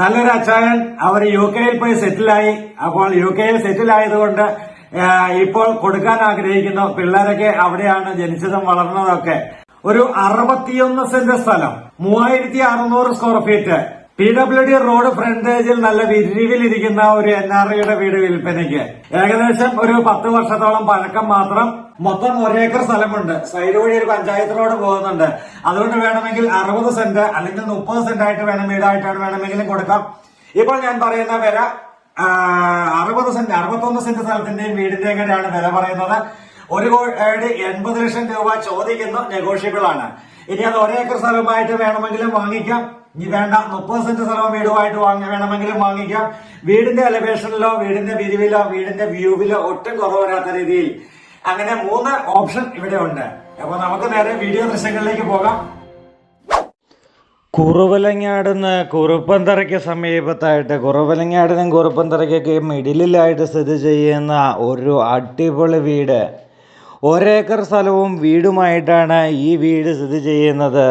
നല്ലൊരു അച്ചായൻ അവർ UK പോയി സെറ്റിലായി. അപ്പോൾ UK സെറ്റിലായതുകൊണ്ട് ഇപ്പോൾ കൊടുക്കാൻ ആഗ്രഹിക്കുന്നു. പിള്ളേരൊക്കെ അവിടെയാണ് ജനിച്ചതും വളർന്നതൊക്കെ. ഒരു 61 സെന്റ് സ്ഥലം, 3600 സ്ക്വയർ ഫീറ്റ്, PWD റോഡ് ഫ്രണ്ടേജിൽ നല്ല വിരിവിലിരിക്കുന്ന ഒരു NRIയുടെ വീട് വിൽപ്പനയ്ക്ക്. ഏകദേശം ഒരു 10 വർഷത്തോളം പഴക്കം മാത്രം. മൊത്തം 1 ഏക്കർ സ്ഥലമുണ്ട്. സൈഡ് വഴി ഒരു പഞ്ചായത്ത് റോഡ് പോകുന്നുണ്ട്. അതുകൊണ്ട് വേണമെങ്കിൽ 60 സെന്റ് അല്ലെങ്കിൽ 30 സെന്റ് ആയിട്ട് വേണം, വീടായിട്ടാണ് വേണമെങ്കിലും കൊടുക്കാം. ഇപ്പോൾ ഞാൻ പറയുന്ന വില 61 സെന്റ് സ്ഥലത്തിന്റെയും വീടിന്റെയും കൂടെയാണ് വില പറയുന്നത്. 1,80 ലക്ഷം രൂപ ചോദിക്കുന്നു. നെഗോഷ്യബിൾ ആണ്. ഇനി അത് 1 ഏക്കർ സ്ഥലമായിട്ട് വേണമെങ്കിലും വാങ്ങിക്കാം. ഇനി വേണ്ട 30 സെന്റ് സ്ഥലവും വീടുമായിട്ട് വേണമെങ്കിലും വാങ്ങിക്കാം. വീടിന്റെ എലിവേഷനിലോ വീടിന്റെ വിരിവിലോ വീടിന്റെ വ്യൂവിലോ ഒട്ടും കുറവ് വരാത്ത രീതിയിൽ അങ്ങനെ 3 ഓപ്ഷൻ ഇവിടെ ഉണ്ട്. അപ്പൊ നമുക്ക് നേരെ വീഡിയോ ദൃശ്യങ്ങളിലേക്ക് പോകാം. കുറുവലങ്ങാടുന്ന് കുറുപ്പന്തറയ്ക്ക് സമീപത്തായിട്ട്, കുറവലങ്ങാടിനും കുറുപ്പന്തറയ്ക്കൊക്കെ മിഡിലായിട്ട് സ്ഥിതി ചെയ്യുന്ന ഒരു അടിപൊളി വീട്. 1 ഏക്കർ സ്ഥലവും വീടുമായിട്ടാണ് ഈ വീട് സ്ഥിതി ചെയ്യുന്നത്.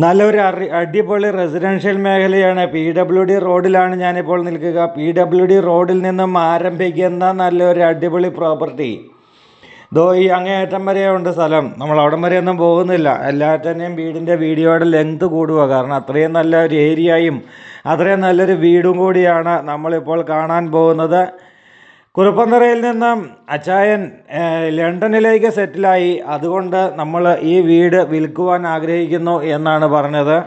നല്ലൊരു അടിപൊളി റെസിഡൻഷ്യൽ മേഖലയാണ്. PWD റോഡിലാണ് ഞാനിപ്പോൾ നിൽക്കുക. PWD റോഡിൽ നിന്നും ആരംഭിക്കുന്ന നല്ലൊരു അടിപൊളി പ്രോപ്പർട്ടി. ഈ അങ്ങേയറ്റം വരെയുണ്ട് സ്ഥലം. നമ്മൾ അവിടം വരെയൊന്നും പോകുന്നില്ല. എല്ലാറ്റിനെയും വീടിൻ്റെ വീഡിയോയുടെ ലെങ്ത് കൂടുക. കാരണം അത്രയും നല്ലൊരു ഏരിയയും അത്രയും നല്ലൊരു വീടും കൂടിയാണ് നമ്മളിപ്പോൾ കാണാൻ പോകുന്നത്. കുറുപ്പന്തറയിൽ നിന്നും അച്ചായൻ ലണ്ടനിലേക്ക് സെറ്റിലായി. അതുകൊണ്ട് നമ്മൾ ഈ വീട് വിൽക്കുവാൻ ആഗ്രഹിക്കുന്നു എന്നാണ് പറഞ്ഞത്.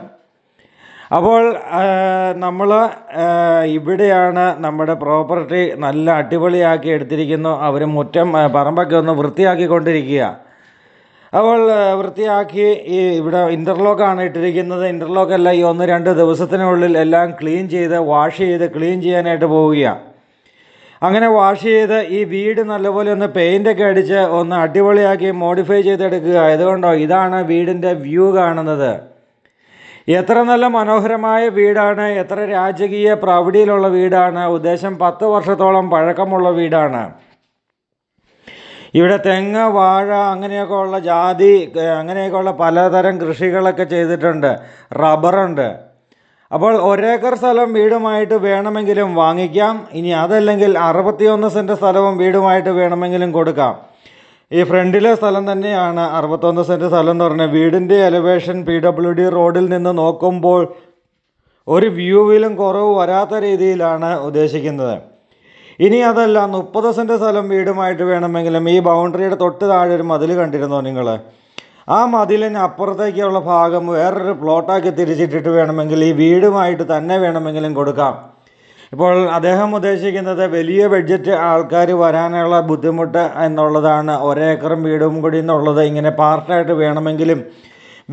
അപ്പോൾ നമ്മൾ ഇവിടെയാണ് നമ്മുടെ പ്രോപ്പർട്ടി നല്ല അടിപൊളിയാക്കി എടുത്തിരിക്കുന്നു. അവർ മുറ്റം പറമ്പൊക്കെ ഒന്ന് വൃത്തിയാക്കിക്കൊണ്ടിരിക്കുക. അപ്പോൾ വൃത്തിയാക്കി ഇവിടെ ഇൻ്റർലോക്കാണ് ഇട്ടിരിക്കുന്നത്. ഇൻ്റർലോക്കല്ല, ഈ 1-2 ദിവസത്തിനുള്ളിൽ എല്ലാം ക്ലീൻ ചെയ്ത് വാഷ് ചെയ്ത് ക്ലീൻ ചെയ്യാനായിട്ട് പോവുകയാണ്. അങ്ങനെ വാഷ് ചെയ്ത് ഈ വീട് നല്ലപോലെ ഒന്ന് പെയിൻ്റൊക്കെ അടിച്ച് ഒന്ന് അടിപൊളിയാക്കി മോഡിഫൈ ചെയ്തെടുക്കുക. ഇതുകൊണ്ടോ ഇതാണ് വീടിൻ്റെ വ്യൂ കാണുന്നത്. എത്ര നല്ല മനോഹരമായ വീടാണ്, എത്ര രാജകീയ പ്രൗഢിയിലുള്ള വീടാണ്. ഉദ്ദേശം 10 വർഷത്തോളം പഴക്കമുള്ള വീടാണ്. ഇവിടെ തെങ്ങ്, വാഴ, അങ്ങനെയൊക്കെ ഉള്ള ജാതി, അങ്ങനെയൊക്കെയുള്ള പലതരം കൃഷികളൊക്കെ ചെയ്തിട്ടുണ്ട്. റബ്ബറുണ്ട്. അപ്പോൾ 1 ഏക്കർ സ്ഥലം വീടുമായിട്ട് വേണമെങ്കിലും വാങ്ങിക്കാം. ഇനി അതല്ലെങ്കിൽ 61 സെൻറ്റ് സ്ഥലവും വീടുമായിട്ട് വേണമെങ്കിലും കൊടുക്കാം. ഈ ഫ്രണ്ടിലെ സ്ഥലം തന്നെയാണ് 61 സെൻറ്റ് സ്ഥലം എന്ന് പറഞ്ഞാൽ. വീടിൻ്റെ എലിവേഷൻ PWD റോഡിൽ നിന്ന് നോക്കുമ്പോൾ ഒരു വ്യൂവിലും കുറവ് വരാത്ത രീതിയിലാണ് ഉദ്ദേശിക്കുന്നത്. ഇനി അതല്ല 30 സെൻറ്റ് സ്ഥലം വീടുമായിട്ട് വേണമെങ്കിലും, ഈ ബൗണ്ടറിയുടെ തൊട്ട് താഴെ ഒരു മതിൽ കണ്ടിരുന്നോ നിങ്ങൾ? ആ മതിലിന് അപ്പുറത്തേക്കുള്ള ഭാഗം വേറൊരു പ്ലോട്ടാക്കി തിരിച്ചിട്ടിട്ട് വേണമെങ്കിൽ ഈ വീടുമായിട്ട് തന്നെ വേണമെങ്കിലും കൊടുക്കാം. ഇപ്പോൾ അദ്ദേഹം ഉദ്ദേശിക്കുന്നത് വലിയ ബഡ്ജറ്റ് ആൾക്കാർ വരാനുള്ള ബുദ്ധിമുട്ട് എന്നുള്ളതാണ്. 1 ഏക്കറും വീടും കൂടി എന്നുള്ളത് ഇങ്ങനെ പാർട്ടായിട്ട് വേണമെങ്കിലും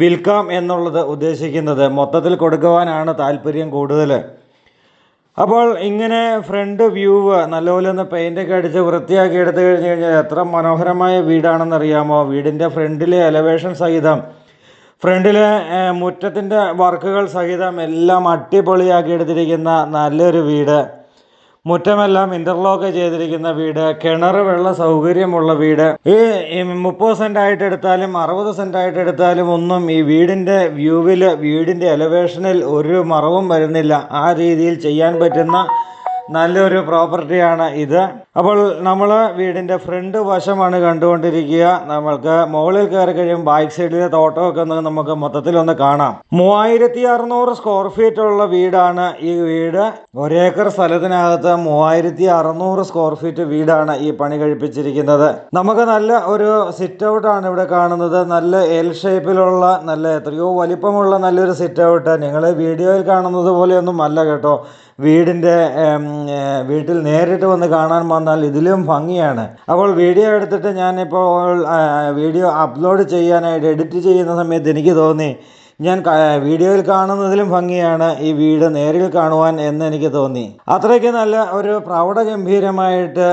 വിൽക്കാം എന്നുള്ളത് ഉദ്ദേശിക്കുന്നത്. മൊത്തത്തിൽ കൊടുക്കുവാനാണ് താല്പര്യം കൂടുതൽ. അപ്പോൾ ഇങ്ങനെ ഫ്രണ്ട് വ്യൂ നല്ലപോലെ ഒന്ന് പെയിൻ്റൊക്കെ അടിച്ച് വൃത്തിയാക്കി എടുത്തു കഴിഞ്ഞാൽ എത്ര മനോഹരമായ വീടാണെന്നറിയാമോ? വീടിൻ്റെ ഫ്രണ്ടിലെ എലവേഷൻ സഹിതം, ഫ്രണ്ടിലെ മുറ്റത്തിൻ്റെ വർക്കുകൾ സഹിതം എല്ലാം അടിപൊളിയാക്കി എടുത്തിരിക്കുന്ന നല്ലൊരു വീട്. മുറ്റമെല്ലാം ഇൻ്റർലോക്ക് ചെയ്തിരിക്കുന്ന വീട്. കിണർ വെള്ള സൗകര്യമുള്ള വീട്. ഈ 30 സെൻറ്റായിട്ട് എടുത്താലും 60 സെൻറ്റായിട്ട് എടുത്താലും ഒന്നും ഈ വീടിൻ്റെ വ്യൂവിൽ, വീടിൻ്റെ എലവേഷനിൽ ഒരു മറവും വരുന്നില്ല. ആ രീതിയിൽ ചെയ്യാൻ പറ്റുന്ന നല്ലൊരു പ്രോപ്പർട്ടിയാണ് ഇത്. അപ്പോൾ നമ്മൾ വീടിൻ്റെ ഫ്രണ്ട് വശമാണ് കണ്ടുകൊണ്ടിരിക്കുക. നമ്മൾക്ക് മുകളിൽ കയറി കഴിയും ബാക്ക് സൈഡിലെ തോട്ടമൊക്കെ ഒന്ന് നമുക്ക് മൊത്തത്തിലൊന്ന് കാണാം. 3600 സ്ക്വയർ ഫീറ്റ് ഉള്ള വീടാണ് ഈ വീട്. 1 ഏക്കർ സ്ഥലത്തിനകത്ത് 3600 സ്ക്വയർ ഫീറ്റ് വീടാണ് ഈ പണി കഴിപ്പിച്ചിരിക്കുന്നത്. നമുക്ക് നല്ല ഒരു സിറ്റ് ഔട്ടാണ് ഇവിടെ കാണുന്നത്. നല്ല എൽ ഷേപ്പിലുള്ള, നല്ല എത്രയോ വലിപ്പമുള്ള നല്ലൊരു സിറ്റ് ഔട്ട്. നിങ്ങൾ വീഡിയോയിൽ കാണുന്നത് പോലെയൊന്നും അല്ല കേട്ടോ. വീട്ടിൽ നേരിട്ട് വന്ന് കാണാൻ വന്നാൽ ഇതിലും ഭംഗിയാണ്. അപ്പോൾ വീഡിയോ എടുത്തിട്ട് ഞാനിപ്പോൾ വീഡിയോ അപ്ലോഡ് ചെയ്യാനായിട്ട് എഡിറ്റ് ചെയ്യുന്ന സമയത്ത് എനിക്ക് തോന്നി ഞാൻ വീഡിയോയിൽ കാണുന്നതിലും ഭംഗിയാണ് ഈ വീട് നേരിൽ കാണുവാൻ എന്ന് എനിക്ക് തോന്നി. അത്രയ്ക്ക് നല്ല ഒരു പ്രൗഢഗംഭീരമായിട്ട്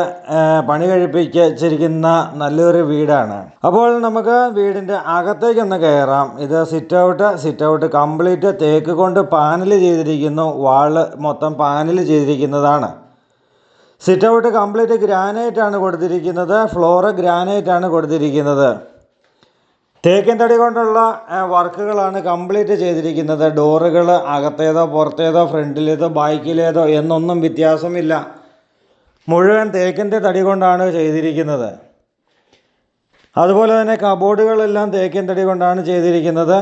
പണി കഴിപ്പിച്ചിരിക്കുന്ന നല്ലൊരു വീടാണ്. അപ്പോൾ നമുക്ക് വീടിൻ്റെ അകത്തേക്കൊന്ന് കയറാം. ഇത് സിറ്റ് ഔട്ട് കംപ്ലീറ്റ് തേക്ക് കൊണ്ട് പാനൽ ചെയ്തിരിക്കുന്നു. വാള് മൊത്തം പാനൽ ചെയ്തിരിക്കുന്നതാണ്. സിറ്റ് ഔട്ട് കംപ്ലീറ്റ് ഗ്രാനൈറ്റ് ആണ് കൊടുത്തിരിക്കുന്നത്. ഫ്ലോറ് ഗ്രാനൈറ്റ് ആണ് കൊടുത്തിരിക്കുന്നത്. തേക്കിൻ തടി കൊണ്ടുള്ള വർക്കുകളാണ് കംപ്ലീറ്റ് ചെയ്തിരിക്കുന്നത്. ഡോറുകൾ അകത്തേതോ പുറത്തേതോ ഫ്രണ്ടിലേതോ ബാക്കിലേതോ എന്നൊന്നും വ്യത്യാസമില്ല. മുഴുവൻ തേക്കിൻ്റെ തടി കൊണ്ടാണ് ചെയ്തിരിക്കുന്നത്. അതുപോലെ തന്നെ കബോർഡുകളെല്ലാം തേക്കിൻ തടി കൊണ്ടാണ് ചെയ്തിരിക്കുന്നത്.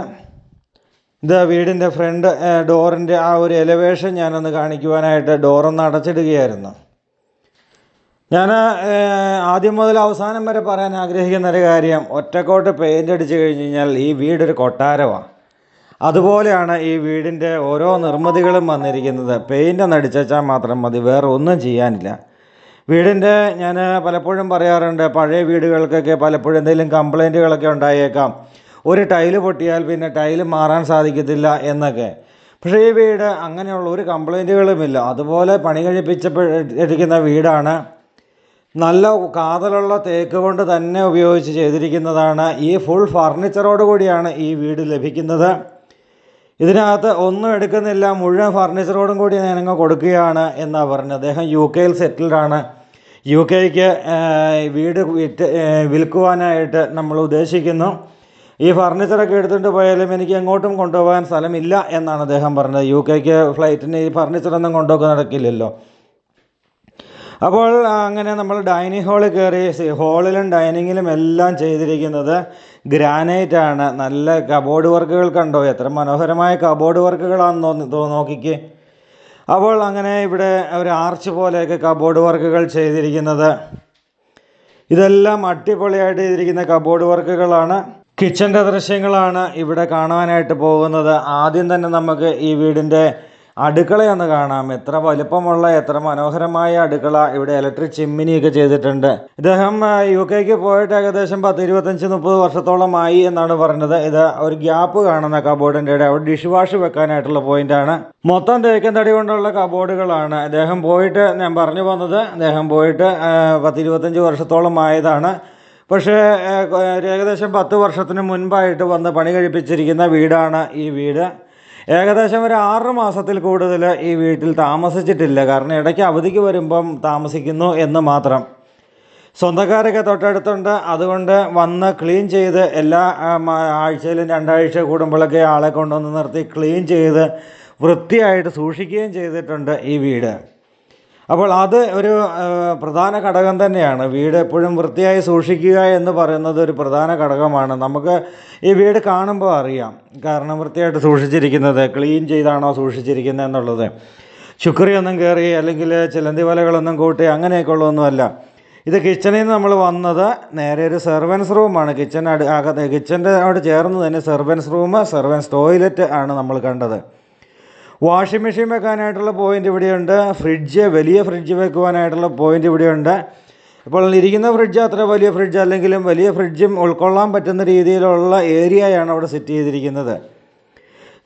ഇത് വീടിൻ്റെ ഫ്രണ്ട് ഡോറിൻ്റെ ആ ഒരു എലവേഷൻ ഞാനൊന്ന് കാണിക്കുവാനായിട്ട് ഡോറൊന്ന് അടച്ചിടുകയായിരുന്നു. ഞാൻ ആദ്യം മുതൽ അവസാനം വരെ പറയാൻ ആഗ്രഹിക്കുന്ന ഒരു കാര്യം, ഒറ്റക്കോട്ട് പെയിൻ്റ് അടിച്ച് കഴിഞ്ഞ് കഴിഞ്ഞാൽ ഈ വീടൊരു കൊട്ടാരമാണ്. അതുപോലെയാണ് ഈ വീടിൻ്റെ ഓരോ നിർമ്മിതികളും വന്നിരിക്കുന്നത്. പെയിൻ്റ് ഒന്ന് അടിച്ചാൽ മാത്രം മതി, വേറെ ഒന്നും ചെയ്യാനില്ല. വീടിൻ്റെ ഞാൻ പലപ്പോഴും പറയാറുണ്ട്, പഴയ വീടുകൾക്കൊക്കെ പലപ്പോഴും എന്തെങ്കിലും കംപ്ലൈൻറ്റുകളൊക്കെ ഉണ്ടായേക്കാം. ഒരു ടൈല് പൊട്ടിയാൽ പിന്നെ ടൈല് മാറാൻ സാധിക്കത്തില്ല എന്നൊക്കെ. പക്ഷേ ഈ വീട് അങ്ങനെയുള്ള ഒരു കംപ്ലൈൻറ്റുകളുമില്ല. അതുപോലെ പണി കഴിപ്പിച്ചിരിക്കുന്ന വീടാണ്. നല്ല കാതലുള്ള തേക്ക് കൊണ്ട് തന്നെ ഉപയോഗിച്ച് ചെയ്തിരിക്കുന്നതാണ്. ഈ ഫുൾ ഫർണിച്ചറോട് കൂടിയാണ് ഈ വീട് ലഭിക്കുന്നത്. ഇതിനകത്ത് ഒന്നും എടുക്കുന്നില്ല, മുഴുവൻ ഫർണിച്ചറോടും കൂടി ഞാനങ്ങ് കൊടുക്കുകയാണ് എന്നാണ് പറഞ്ഞത്. അദ്ദേഹം UK സെറ്റിൽഡാണ്. UK വീട് വിൽക്കുവാനായിട്ട് നമ്മൾ ഉദ്ദേശിക്കുന്നു. ഈ ഫർണിച്ചറൊക്കെ എടുത്തുകൊണ്ട് പോയാലും എനിക്ക് എങ്ങോട്ടും കൊണ്ടുപോകാൻ സ്ഥലമില്ല എന്നാണ് അദ്ദേഹം പറഞ്ഞത്. UK ഫ്ലൈറ്റിന് ഈ ഫർണിച്ചറൊന്നും കൊണ്ടുപോയി നടക്കില്ലല്ലോ. അപ്പോൾ അങ്ങനെ നമ്മൾ ഡൈനിങ് ഹാളിൽ കയറി. ഹാളിലും ഡൈനിങ്ങിലും എല്ലാം ചെയ്തിരിക്കുന്നത് ഗ്രാനൈറ്റാണ്. നല്ല കബോർഡ് വർക്കുകൾ കണ്ടോ, എത്ര മനോഹരമായ കബോർഡ് വർക്കുകളാണെന്ന് നോക്കിക്കേ. അപ്പോൾ അങ്ങനെ ഇവിടെ ഒരു ആർച്ച് പോലെയൊക്കെ കബോർഡ് വർക്കുകൾ ചെയ്തിരിക്കുന്നത്. ഇതെല്ലാം അടിപൊളിയായിട്ട് ചെയ്തിരിക്കുന്ന കബോർഡ് വർക്കുകളാണ്. കിച്ചൻ്റെ ദൃശ്യങ്ങളാണ് ഇവിടെ കാണാനായിട്ട് പോകുന്നത്. ആദ്യം തന്നെ നമുക്ക് ഈ വീടിൻ്റെ അടുക്കളയൊന്ന് കാണാം. എത്ര വലുപ്പമുള്ള, എത്ര മനോഹരമായ അടുക്കള. ഇവിടെ ഇലക്ട്രിക് ചിമ്മിനിയൊക്കെ ചെയ്തിട്ടുണ്ട്. ഇദ്ദേഹം UK പോയിട്ട് ഏകദേശം 10-25-30 വർഷത്തോളമായി എന്നാണ് പറഞ്ഞത്. ഇത് ഒരു ഗ്യാപ്പ് കാണുന്ന കബോർഡിൻ്റെ ഇടയിൽ അവിടെ ഡിഷ് വാഷ് വെക്കാനായിട്ടുള്ള പോയിൻ്റാണ്. മൊത്തം തേക്കൻ തടി കൊണ്ടുള്ള കബോർഡുകളാണ്. അദ്ദേഹം പോയിട്ട്, ഞാൻ പറഞ്ഞു വന്നത്, അദ്ദേഹം പോയിട്ട് 10-25 വർഷത്തോളം ആയതാണ്. പക്ഷേ ഏകദേശം 10 വർഷത്തിന് മുൻപായിട്ട് വന്ന് പണി കഴിപ്പിച്ചിരിക്കുന്ന വീടാണ് ഈ വീട്. ഏകദേശം ഒരു 6 മാസത്തിൽ കൂടുതൽ ഈ വീട്ടിൽ താമസിച്ചിട്ടില്ല. കാരണം ഇടയ്ക്ക് അവധിക്ക് വരുമ്പം താമസിക്കുന്നു എന്ന് മാത്രം. സ്വന്തക്കാരൊക്കെ തൊട്ടടുത്തുണ്ട്. അതുകൊണ്ട് വന്ന് ക്ലീൻ ചെയ്ത് എല്ലാ ആഴ്ചയിലും 2 ആഴ്ച കൂടുമ്പോഴൊക്കെ ആളെ കൊണ്ടുവന്ന് നിർത്തി ക്ലീൻ ചെയ്ത് വൃത്തിയായിട്ട് സൂക്ഷിക്കുകയും ചെയ്തിട്ടുണ്ട് ഈ വീട്. അപ്പോൾ അത് ഒരു പ്രധാന ഘടകം തന്നെയാണ്. വീട് എപ്പോഴും വൃത്തിയായി സൂക്ഷിക്കുക എന്ന് പറയുന്നത് ഒരു പ്രധാന ഘടകമാണ്. നമുക്ക് ഈ വീട് കാണുമ്പോൾ അറിയാം, കാരണം വൃത്തിയായിട്ട് സൂക്ഷിച്ചിരിക്കുന്നത്, ക്ലീൻ ചെയ്താണോ സൂക്ഷിച്ചിരിക്കുന്നത് എന്നുള്ളത്. ശുക്രിയൊന്നും കയറി അല്ലെങ്കിൽ ചിലന്തി വലകളൊന്നും കൂട്ടി അങ്ങനെയൊക്കെ ഉള്ളതൊന്നുമല്ല. ഇത് കിച്ചണിൽ നിന്ന് നമ്മൾ വന്നത് നേരെ ഒരു സെർവൻസ് റൂമാണ്. കിച്ചൻ്റെ അവിടെ ചേർന്ന് തന്നെ സെർവൻസ് റൂം, സെർവൻസ് ടോയ്ലറ്റ് ആണ് നമ്മൾ കണ്ടത്. വാഷിംഗ് മെഷീൻ വെക്കാനായിട്ടുള്ള പോയിൻ്റ് ഇവിടെയുണ്ട്. വലിയ ഫ്രിഡ്ജ് വെക്കുവാനായിട്ടുള്ള പോയിൻ്റ് ഇവിടെയുണ്ട്. ഇപ്പോൾ ഇരിക്കുന്ന ഫ്രിഡ്ജ് അത്ര വലിയ ഫ്രിഡ്ജ് അല്ലെങ്കിലും വലിയ ഫ്രിഡ്ജും ഉൾക്കൊള്ളാൻ പറ്റുന്ന രീതിയിലുള്ള ഏരിയയാണ് അവിടെ സെറ്റ് ചെയ്തിരിക്കുന്നത്.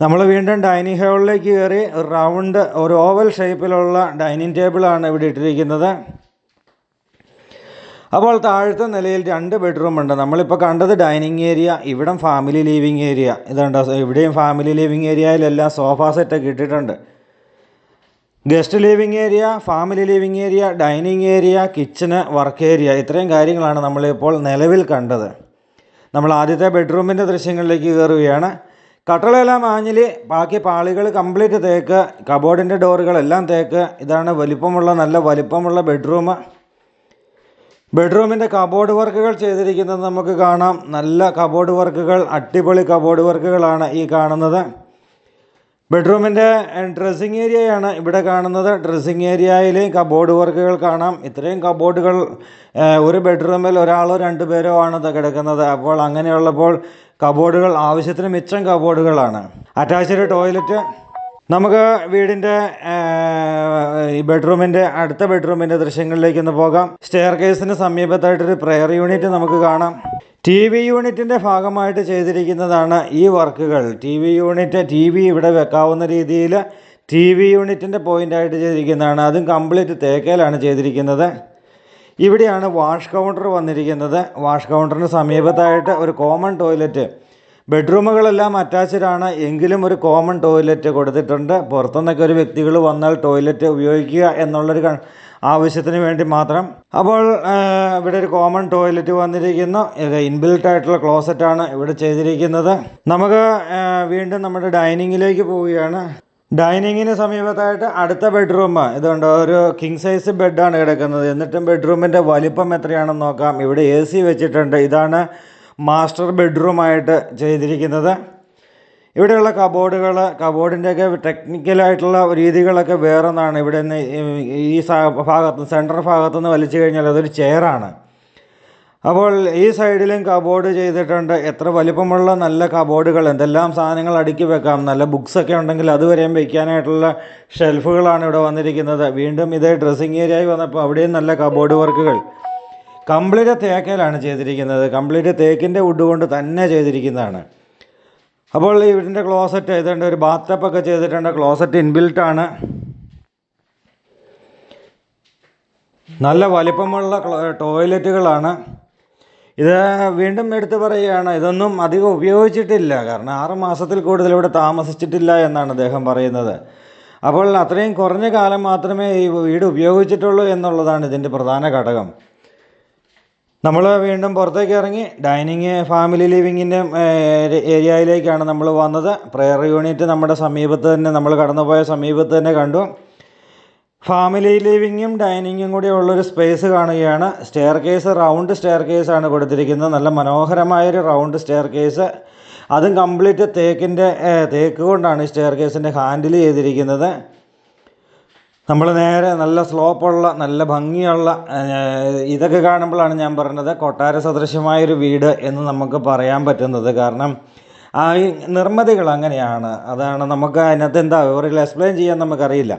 നമ്മൾ വീണ്ടും ഡൈനിങ് ഹാളിലേക്ക് കയറി. റൗണ്ട് ഒരു ഓവൽ ഷേപ്പിലുള്ള ഡൈനിങ് ടേബിളാണ് ഇവിടെ ഇട്ടിരിക്കുന്നത്. അപ്പോൾ താഴത്തെ നിലയിൽ 2 ബെഡ്റൂമുണ്ട്. നമ്മളിപ്പോൾ കണ്ടത് ഡൈനിങ് ഏരിയ, ഇവിടം ഫാമിലി ലിവിങ് ഏരിയ. ഇതുണ്ടോ, ഇവിടെയും ഫാമിലി ലിവിങ് ഏരിയയിലെല്ലാം സോഫ സെറ്റൊക്കെ ഇട്ടിട്ടുണ്ട്. Guest living area, family living area, dining area, kitchen, work area, ഇത്രയും കാര്യങ്ങളാണ് നമ്മളിപ്പോൾ നിലവിൽ കണ്ടത്. നമ്മൾ ആദ്യത്തെ ബെഡ്റൂമിൻ്റെ ദൃശ്യങ്ങളിലേക്ക് കയറുകയാണ്. കട്ടളയെല്ലാം ആഞ്ഞിലി, ബാക്കി പാളികൾ കംപ്ലീറ്റ് തേക്ക്, കബോർഡിൻ്റെ ഡോറുകളെല്ലാം തേക്ക്. ഇതാണ് നല്ല വലിപ്പമുള്ള ബെഡ്റൂം. ബെഡ്റൂമിൻ്റെ കബോർഡ് വർക്കുകൾ ചെയ്തിരിക്കുന്നത് നമുക്ക് കാണാം. നല്ല കബോർഡ് വർക്കുകൾ, അടിപൊളി കബോർഡ് വർക്കുകളാണ് ഈ കാണുന്നത്. ബെഡ്റൂമിൻ്റെ ഡ്രസ്സിങ് ഏരിയയാണ് ഇവിടെ കാണുന്നത്. ഡ്രസ്സിങ് ഏരിയയിൽ കബോർഡ് വർക്കുകൾ കാണാം. ഇത്രയും കബോർഡുകൾ ഒരു ബെഡ്റൂമിൽ ഒരാളോ 2 പേരോ ആണ് കിടക്കുന്നത്. അപ്പോൾ അങ്ങനെയുള്ളപ്പോൾ കബോർഡുകൾ ആവശ്യത്തിന് മിച്ചം കബോർഡുകളാണ്. Attached toilet. നമുക്ക് വീടിൻ്റെ ഈ അടുത്ത ബെഡ്റൂമിൻ്റെ ദൃശ്യങ്ങളിലേക്കൊന്ന് പോകാം. സ്റ്റെയർ കേസിന് സമീപത്തായിട്ടൊരു പ്രെയർ യൂണിറ്റ് നമുക്ക് കാണാം. TV യൂണിറ്റിൻ്റെ ഭാഗമായിട്ട് ചെയ്തിരിക്കുന്നതാണ് ഈ വർക്കുകൾ. TV ഇവിടെ വെക്കാവുന്ന രീതിയിൽ TV യൂണിറ്റിൻ്റെ പോയിൻ്റായിട്ട് ചെയ്തിരിക്കുന്നതാണ്. അതും കംപ്ലീറ്റ് തേക്കയിലാണ് ചെയ്തിരിക്കുന്നത്. ഇവിടെയാണ് വാഷ് കൗണ്ടർ വന്നിരിക്കുന്നത്. വാഷ് കൗണ്ടറിന് സമീപത്തായിട്ട് ഒരു കോമൺ ടോയ്ലറ്റ്. ബെഡ്റൂമുകളെല്ലാം അറ്റാച്ച്ഡാണ്, എങ്കിലും ഒരു കോമൺ ടോയ്ലറ്റ് കൊടുത്തിട്ടുണ്ട്. പുറത്തുനിന്നൊക്കെ ഒരു വ്യക്തികൾ വന്നാൽ ടോയ്ലറ്റ് ഉപയോഗിക്കുക എന്നുള്ളൊരു ആവശ്യത്തിന് വേണ്ടി മാത്രം. അപ്പോൾ ഇവിടെ ഒരു കോമൺ ടോയ്ലറ്റ് വന്നിരിക്കുന്നു. ഇൻബിൽട്ട് ആയിട്ടുള്ള ക്ലോസറ്റാണ് ഇവിടെ ചെയ്തിരിക്കുന്നത്. നമുക്ക് വീണ്ടും നമ്മുടെ ഡൈനിങ്ങിലേക്ക് പോവുകയാണ്. ഡൈനിങ്ങിന് സമീപത്തായിട്ട് അടുത്ത ബെഡ്റൂം ഇതുണ്ട്. ഒരു കിങ് സൈസ് ബെഡാണ് കിടക്കുന്നത്. എന്നിട്ടും ബെഡ്റൂമിൻ്റെ വലിപ്പം എത്രയാണെന്ന് നോക്കാം. ഇവിടെ AC വെച്ചിട്ടുണ്ട്. ഇതാണ് മാസ്റ്റർ ബെഡ്റൂമായിട്ട് ചെയ്തിരിക്കുന്നത്. ഇവിടെയുള്ള കബോർഡിൻ്റെയൊക്കെ ടെക്നിക്കലായിട്ടുള്ള രീതികളൊക്കെ വേറൊന്നാണ്. ഇവിടെ നിന്ന് ഈ സെൻട്രൽ ഭാഗത്തുനിന്ന് വലിച്ചു കഴിഞ്ഞാൽ അതൊരു ചെയറാണ്. അപ്പോൾ ഈ സൈഡിലും കബോർഡ് ചെയ്തിട്ടുണ്ട്. എത്ര വലിപ്പമുള്ള നല്ല കബോർഡുകൾ, എന്തെല്ലാം സാധനങ്ങൾ അടുക്കി വെക്കാം. നല്ല ബുക്സൊക്കെ ഉണ്ടെങ്കിൽ അതുവരെയും വയ്ക്കാനായിട്ടുള്ള ഷെൽഫുകളാണ് ഇവിടെ വന്നിരിക്കുന്നത്. വീണ്ടും ഇതേ ഡ്രസ്സിങ് ഏരിയയിൽ വന്നപ്പോൾ അവിടെയും നല്ല കബോർഡ് വർക്കുകൾ. കംപ്ലീറ്റ് തേക്കയിലാണ് ചെയ്തിരിക്കുന്നത്. കംപ്ലീറ്റ് തേക്കിൻ്റെ വുഡ് കൊണ്ട് തന്നെ ചെയ്തിരിക്കുന്നതാണ്. അപ്പോൾ ഈ വീടിൻ്റെ ക്ലോസറ്റ് ഇതുണ്ട്. ഒരു ബാത്ടപ്പൊക്കെ ചെയ്തിട്ടുണ്ട്. ക്ലോസറ്റ് ഇൻബിൽട്ടാണ്. നല്ല വലിപ്പമുള്ള ടോയ്ലറ്റുകളാണ്. ഇത് വീണ്ടും എടുത്തു പറയുകയാണ്, ഇതൊന്നും അധികം ഉപയോഗിച്ചിട്ടില്ല. കാരണം 6 മാസത്തിൽ കൂടുതൽ ഇവിടെ താമസിച്ചിട്ടില്ല എന്നാണ് അദ്ദേഹം പറയുന്നത്. അപ്പോൾ അത്രയും കുറഞ്ഞ കാലം മാത്രമേ ഈ വീട് ഉപയോഗിച്ചിട്ടുള്ളൂ എന്നുള്ളതാണ് ഇതിൻ്റെ പ്രധാന ഘടകം. നമ്മൾ വീണ്ടും പുറത്തേക്ക് ഇറങ്ങി ഡൈനിങ് ഫാമിലി ലിവിങ്ങിൻ്റെ ഏരിയയിലേക്കാണ് നമ്മൾ വന്നത്. പ്രെയർ യൂണിറ്റ് നമ്മുടെ സമീപത്ത് തന്നെ, നമ്മൾ കടന്നുപോയ സമീപത്ത് തന്നെ കണ്ടു. ഫാമിലി ലിവിങ്ങും ഡൈനിങ്ങും കൂടി ഉള്ളൊരു സ്പേസ് കാണുകയാണ്. സ്റ്റെയർ കേസ് റൗണ്ട് സ്റ്റെയർ കേസാണ് കൊടുത്തിരിക്കുന്നത്. നല്ല മനോഹരമായൊരു റൗണ്ട് സ്റ്റെയർ കേസ്. അതും കംപ്ലീറ്റ് തേക്ക് കൊണ്ടാണ് ഈ സ്റ്റെയർ കേസിൻ്റെ ഹാൻഡിൽ ചെയ്തിരിക്കുന്നത്. നമ്മൾ നേരെ നല്ല സ്ലോപ്പുള്ള നല്ല ഭംഗിയുള്ള ഇതൊക്കെ കാണുമ്പോഴാണ് ഞാൻ പറഞ്ഞത് കൊട്ടാര സദൃശ്യമായൊരു വീട് എന്ന് നമുക്ക് പറയാൻ പറ്റുന്നത്. കാരണം ഈ നിർമ്മിതികൾ അങ്ങനെയാണ്. അതാണ് നമുക്ക് അതിനകത്ത് എന്താ ഇവരിൽ എക്സ്പ്ലെയിൻ ചെയ്യാൻ നമുക്കറിയില്ല.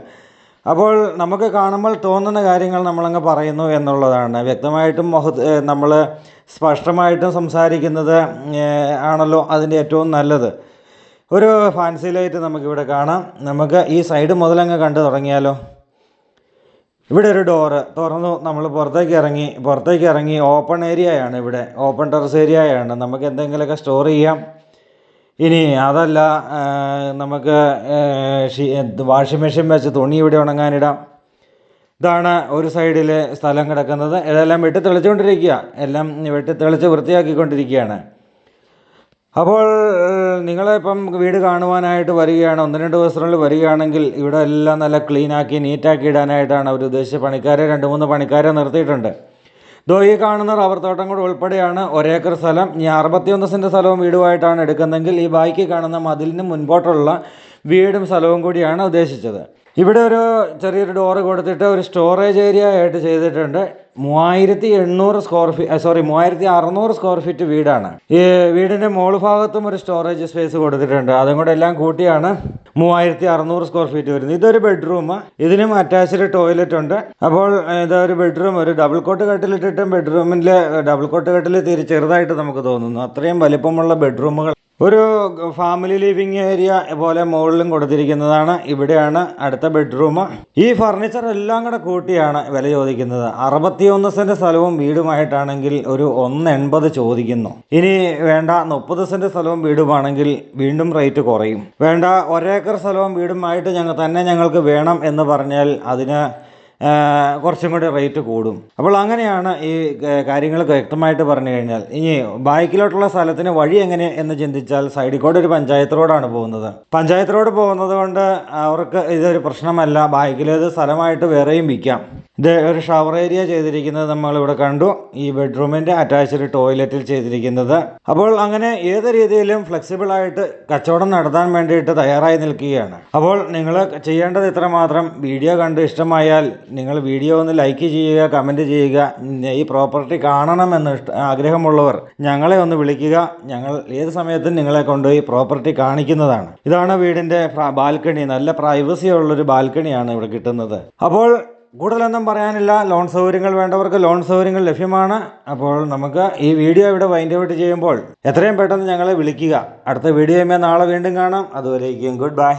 അപ്പോൾ നമുക്ക് കാണുമ്പോൾ തോന്നുന്ന കാര്യങ്ങൾ നമ്മളങ്ങ് പറയുന്നു എന്നുള്ളതാണ്. വ്യക്തമായിട്ടും നമ്മൾ സ്പഷ്ടമായിട്ടും സംസാരിക്കുന്നത് ആണല്ലോ അതിൻ്റെ ഏറ്റവും നല്ലത്. ഒരു ഫാൻസി ലൈറ്റ് നമുക്കിവിടെ കാണാം. നമുക്ക് ഈ സൈഡ് മുതലങ്ങ് കണ്ടു തുടങ്ങിയാലോ. ഇവിടെ ഒരു ഡോറ് തുറന്നു. നമ്മൾ പുറത്തേക്ക് ഇറങ്ങി ഓപ്പൺ ഏരിയയാണ്. ഇവിടെ ഓപ്പൺ ടെറസ് ഏരിയയാണ്. നമുക്ക് എന്തെങ്കിലുമൊക്കെ സ്റ്റോർ ചെയ്യാം. ഇനി അതല്ല, നമുക്ക് വാഷിംഗ് മെഷീൻ വെച്ച് തുണി ഇവിടെ ഉണങ്ങാനിടാം. ഇതാണ് ഒരു സൈഡിൽ സ്ഥലം കിടക്കുന്നത്. ഇതെല്ലാം വെട്ടി തെളിച്ചുകൊണ്ടിരിക്കുക. എല്ലാം വെട്ടി തെളിച്ച് വൃത്തിയാക്കിക്കൊണ്ടിരിക്കുകയാണ്. അപ്പോൾ നിങ്ങളിപ്പം വീട് കാണുവാനായിട്ട് വരികയാണ്, 1-2 ദിവസത്തിനുള്ളിൽ വരികയാണെങ്കിൽ ഇവിടെ എല്ലാം നല്ല ക്ലീനാക്കി നീറ്റാക്കി ഇടാനായിട്ടാണ് അവർ ഉദ്ദേശിച്ച പണിക്കാരെ 2-3 പണിക്കാരെ നിർത്തിയിട്ടുണ്ട്. ഈ കാണുന്ന റബ്ബർ തോട്ടം കൂടെ ഉൾപ്പെടെയാണ് 1 ഏക്കർ സ്ഥലം. ഇനി 61 സെൻറ്റ് സ്ഥലവും വീടുമായിട്ടാണ് എടുക്കുന്നതെങ്കിൽ ഈ ബാക്കി കാണുന്ന മതിലിന് മുൻപോട്ടുള്ള വീടും സ്ഥലവും കൂടിയാണ് ഉദ്ദേശിച്ചത്. ഇവിടെ ഒരു ചെറിയൊരു ഡോറ് കൊടുത്തിട്ട് ഒരു സ്റ്റോറേജ് ഏരിയ ആയിട്ട് ചെയ്തിട്ടുണ്ട്. 3600 സ്ക്വയർ ഫീറ്റ് വീടാണ്. ഈ വീടിൻ്റെ മോൾ ഭാഗത്തും ഒരു സ്റ്റോറേജ് സ്പേസ് കൊടുത്തിട്ടുണ്ട്. അതും കൂടെ എല്ലാം കൂട്ടിയാണ് 3600 സ്ക്വയർ ഫീറ്റ് വരുന്നത്. ഇതൊരു ബെഡ്റൂം. ഇതിനും അറ്റാച്ച്ഡ് ടോയ്ലറ്റ് ഉണ്ട്. അപ്പോൾ ഇതൊരു ബെഡ്റൂം. ഒരു ഡബിൾ കോട്ട് കട്ടിലിട്ടിട്ടും ബെഡ്റൂമിൻ്റെ ഡബിൾ കോട്ട് കട്ടിൽ തീരെ ചെറുതായിട്ട് നമുക്ക് തോന്നുന്നു. അത്രയും വലിപ്പമുള്ള ബെഡ്റൂമുകൾ. ഒരു ഫാമിലി ലിവിങ് ഏരിയ പോലെ മുകളിലും കൊടുത്തിരിക്കുന്നതാണ്. ഇവിടെയാണ് അടുത്ത ബെഡ്റൂം. ഈ ഫർണിച്ചർ എല്ലാം കൂടെ കൂട്ടിയാണ് വില ചോദിക്കുന്നത്. 61 സെൻറ്റ് സ്ഥലവും വീടുമായിട്ടാണെങ്കിൽ ഒരു 180 ചോദിക്കുന്നു. ഇനി വേണ്ട 30 സെൻറ്റ് സ്ഥലവും വീടുമാണെങ്കിൽ വീണ്ടും റേറ്റ് കുറയും. വേണ്ട 1 ഏക്കർ സ്ഥലവും വീടുമായിട്ട് ഞങ്ങൾക്ക് വേണം എന്ന് പറഞ്ഞാൽ അതിന് കുറച്ചും കൂടി റേറ്റ് കൂടും. അപ്പോൾ അങ്ങനെയാണ് ഈ കാര്യങ്ങൾ വ്യക്തമായിട്ട് പറഞ്ഞു കഴിഞ്ഞാൽ. ഇനി ബാക്കിലോട്ടുള്ള സ്ഥലത്തിന് വഴി എങ്ങനെ എന്ന് ചിന്തിച്ചാൽ സൈഡിൽ കൂടെ ഒരു പഞ്ചായത്ത് റോഡാണ് പോകുന്നത്. പഞ്ചായത്ത് റോഡ് പോകുന്നത് കൊണ്ട് അവർക്ക് ഇതൊരു പ്രശ്നമല്ല. ബാക്കിലേത് സ്ഥലമായിട്ട് വേറെയും വിൽക്കാം. ഇത് ഒരു ഷവർ ഏരിയ ചെയ്തിരിക്കുന്നത് നമ്മളിവിടെ കണ്ടു. ഈ ബെഡ്റൂമിൻ്റെ അറ്റാച്ച്ഡ് ടോയ്ലറ്റിൽ ചെയ്തിരിക്കുന്നത്. അപ്പോൾ അങ്ങനെ ഏത് രീതിയിലും ഫ്ലെക്സിബിളായിട്ട് കച്ചവടം നടത്താൻ വേണ്ടിയിട്ട് തയ്യാറായി നിൽക്കുകയാണ്. അപ്പോൾ നിങ്ങൾ ചെയ്യേണ്ടത് ഇത്രമാത്രം. വീഡിയോ കണ്ട് ഇഷ്ടമായാൽ നിങ്ങൾ വീഡിയോ ഒന്ന് ലൈക്ക് ചെയ്യുക, കമൻറ്റ് ചെയ്യുക. ഈ പ്രോപ്പർട്ടി കാണണമെന്ന് ആഗ്രഹമുള്ളവർ ഞങ്ങളെ ഒന്ന് വിളിക്കുക. ഞങ്ങൾ ഏത് സമയത്തും നിങ്ങളെ കൊണ്ട് ഈ പ്രോപ്പർട്ടി കാണിക്കുന്നതാണ്. ഇതാണ് വീടിൻ്റെ ബാൽക്കണി. നല്ല പ്രൈവസി ഉള്ളൊരു ബാൽക്കണിയാണ് ഇവിടെ കിട്ടുന്നത്. അപ്പോൾ കൂടുതലൊന്നും പറയാനില്ല. ലോൺ സൗകര്യങ്ങൾ വേണ്ടവർക്ക് ലോൺ സൗകര്യങ്ങൾ ലഭ്യമാണ്. അപ്പോൾ നമുക്ക് ഈ വീഡിയോ ഇവിടെ വൈൻഡ് ഔട്ട് ചെയ്യുമ്പോൾ എത്രയും പെട്ടെന്ന് ഞങ്ങളെ വിളിക്കുക. അടുത്ത വീഡിയോയുമായി നാളെ വീണ്ടും കാണാം. അതുവരേക്കും ഗുഡ് ബൈ.